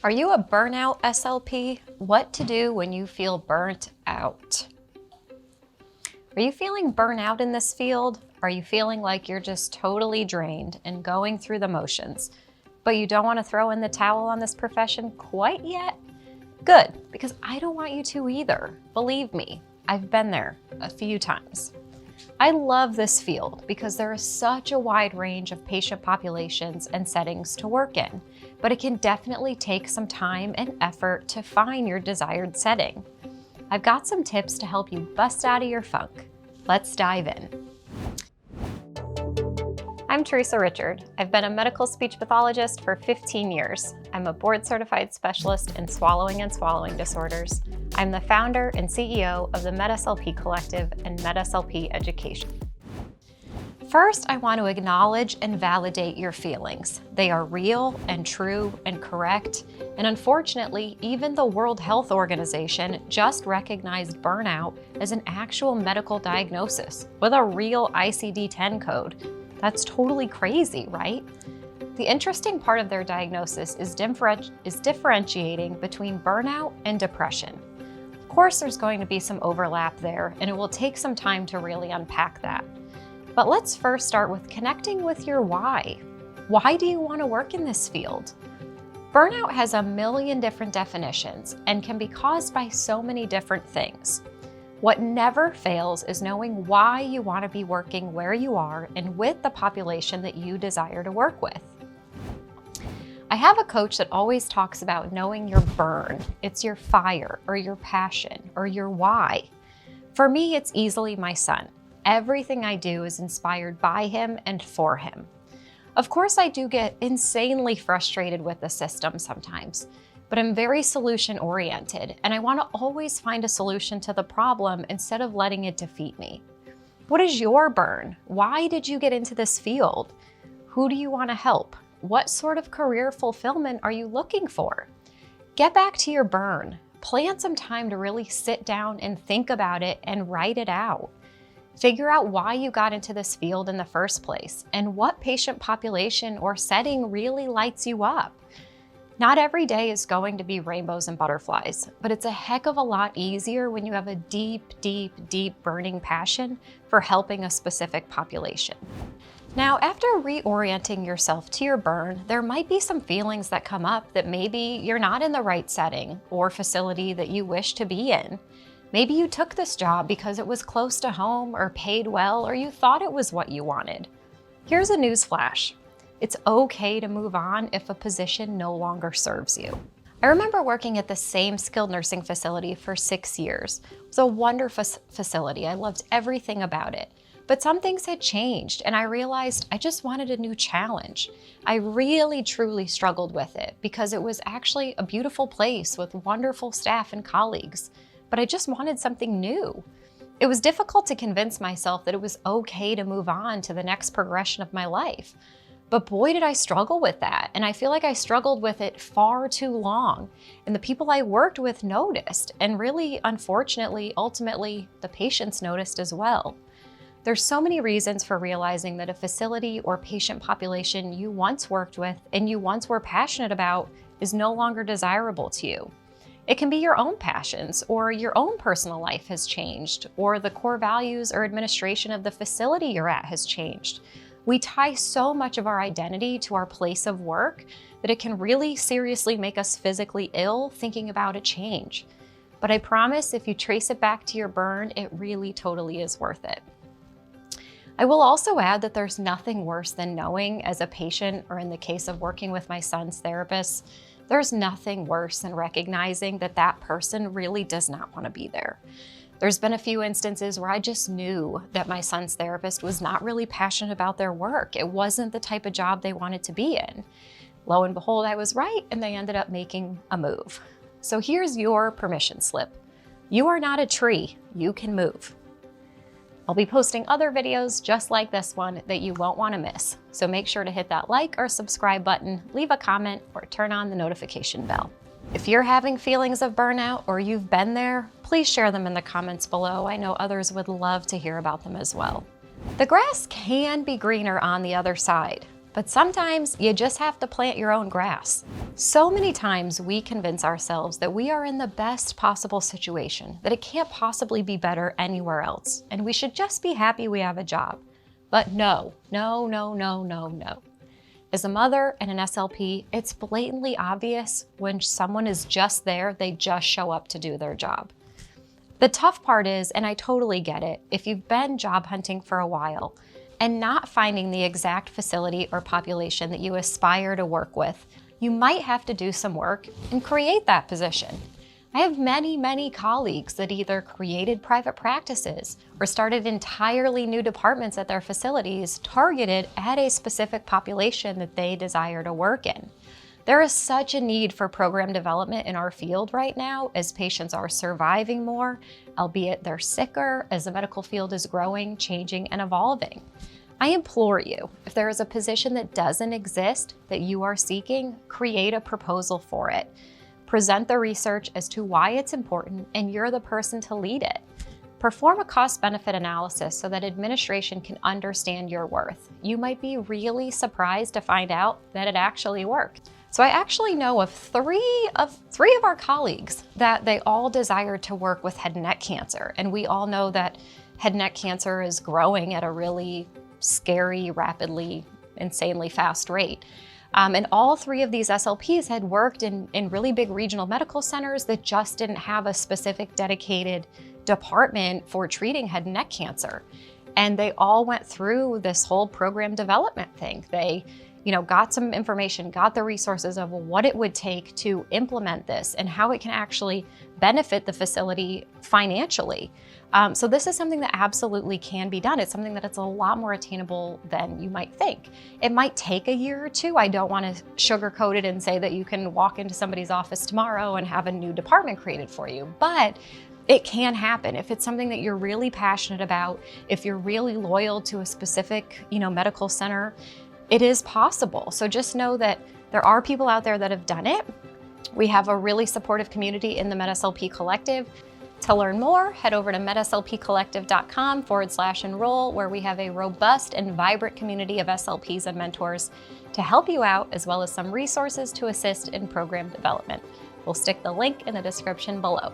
Are you a burnout SLP? What to do when you feel burnt out? Are you feeling burnout in this field? Are you feeling like you're just totally drained and going through the motions, but you don't want to throw in the towel on this profession quite yet? Good, because I don't want you to either. Believe me, I've been there a few times. I love this field because there is such a wide range of patient populations and settings to work in, but it can definitely take some time and effort to find your desired setting. I've got some tips to help you bust out of your funk. Let's dive in. I'm Theresa Richard. I've been a medical speech pathologist for 15 years. I'm a board-certified specialist in swallowing and swallowing disorders. I'm the founder and CEO of the MedSLP Collective and MedSLP Education. First, I want to acknowledge and validate your feelings. They are real and true and correct. And unfortunately, even the World Health Organization just recognized burnout as an actual medical diagnosis with a real ICD-10 code. That's totally crazy, right? The interesting part of their diagnosis is differentiating between burnout and depression. Of course, there's going to be some overlap there, and it will take some time to really unpack that. But let's first start with connecting with your why. Why do you want to work in this field? Burnout has a million different definitions and can be caused by so many different things. What never fails is knowing why you want to be working where you are and with the population that you desire to work with. I have a coach that always talks about knowing your burn. It's your fire or your passion or your why. For me, it's easily my son. Everything I do is inspired by him and for him. Of course, I do get insanely frustrated with the system sometimes, but I'm very solution-oriented, and I want to always find a solution to the problem instead of letting it defeat me. What is your burn? Why did you get into this field? Who do you want to help? What sort of career fulfillment are you looking for? Get back to your burn. Plan some time to really sit down and think about it and write it out. Figure out why you got into this field in the first place and what patient population or setting really lights you up. Not every day is going to be rainbows and butterflies, but it's a heck of a lot easier when you have a deep, deep, deep burning passion for helping a specific population. Now, after reorienting yourself to your burn, there might be some feelings that come up that maybe you're not in the right setting or facility that you wish to be in. Maybe you took this job because it was close to home or paid well, or you thought it was what you wanted. Here's a news flash. It's okay to move on if a position no longer serves you. I remember working at the same skilled nursing facility for 6 years. It was a wonderful facility. I loved everything about it. But some things had changed, and I realized I just wanted a new challenge. I really, truly struggled with it because it was actually a beautiful place with wonderful staff and colleagues, but I just wanted something new. It was difficult to convince myself that it was okay to move on to the next progression of my life. But boy, did I struggle with that. And I feel like I struggled with it far too long. And the people I worked with noticed. And really, unfortunately, ultimately, the patients noticed as well. There's so many reasons for realizing that a facility or patient population you once worked with and you once were passionate about is no longer desirable to you. It can be your own passions, or your own personal life has changed, or the core values or administration of the facility you're at has changed. We tie so much of our identity to our place of work that it can really seriously make us physically ill thinking about a change. But I promise if you trace it back to your burn, it really totally is worth it. I will also add that there's nothing worse than knowing as a patient, or in the case of working with my son's therapist, there's nothing worse than recognizing that that person really does not want to be there. There's been a few instances where I just knew that my son's therapist was not really passionate about their work. It wasn't the type of job they wanted to be in. Lo and behold, I was right, and they ended up making a move. So here's your permission slip. You are not a tree, you can move. I'll be posting other videos just like this one that you won't want to miss. So make sure to hit that like or subscribe button, leave a comment, or turn on the notification bell. If you're having feelings of burnout or you've been there, please share them in the comments below. I know others would love to hear about them as well. The grass can be greener on the other side, But sometimes you just have to plant your own grass. So many times we convince ourselves that we are in the best possible situation, that it can't possibly be better anywhere else, and we should just be happy we have a job. But no. As a mother and an SLP, it's blatantly obvious when someone is just there, they just show up to do their job. The tough part is, and I totally get it, if you've been job hunting for a while and not finding the exact facility or population that you aspire to work with, you might have to do some work and create that position. I have many colleagues that either created private practices or started entirely new departments at their facilities targeted at a specific population that they desire to work in. There is such a need for program development in our field right now as patients are surviving more, albeit they're sicker, as the medical field is growing, changing, and evolving. I implore you, if there is a position that doesn't exist that you are seeking, create a proposal for it. Present the research as to why it's important, and you're the person to lead it. Perform a cost-benefit analysis so that administration can understand your worth. You might be really surprised to find out that it actually worked. So I actually know of three of our colleagues that they all desire to work with head and neck cancer. And we all know that head and neck cancer is growing at a really scary, rapidly, insanely fast rate. And all three of these SLPs had worked in really big regional medical centers that just didn't have a specific dedicated department for treating head and neck cancer. And they all went through this whole program development thing. They, got some information, got the resources of what it would take to implement this and how it can actually benefit the facility financially. So this is something that absolutely can be done. It's something that it's a lot more attainable than you might think. It might take a year or two. I don't want to sugarcoat it and say that you can walk into somebody's office tomorrow and have a new department created for you, but it can happen. If it's something that you're really passionate about, if you're really loyal to a specific, medical center, it is possible. So just know that there are people out there that have done it. We have a really supportive community in the MedSLP Collective. To learn more, head over to medslpcollective.com/enroll, where we have a robust and vibrant community of SLPs and mentors to help you out, as well as some resources to assist in program development. We'll stick the link in the description below.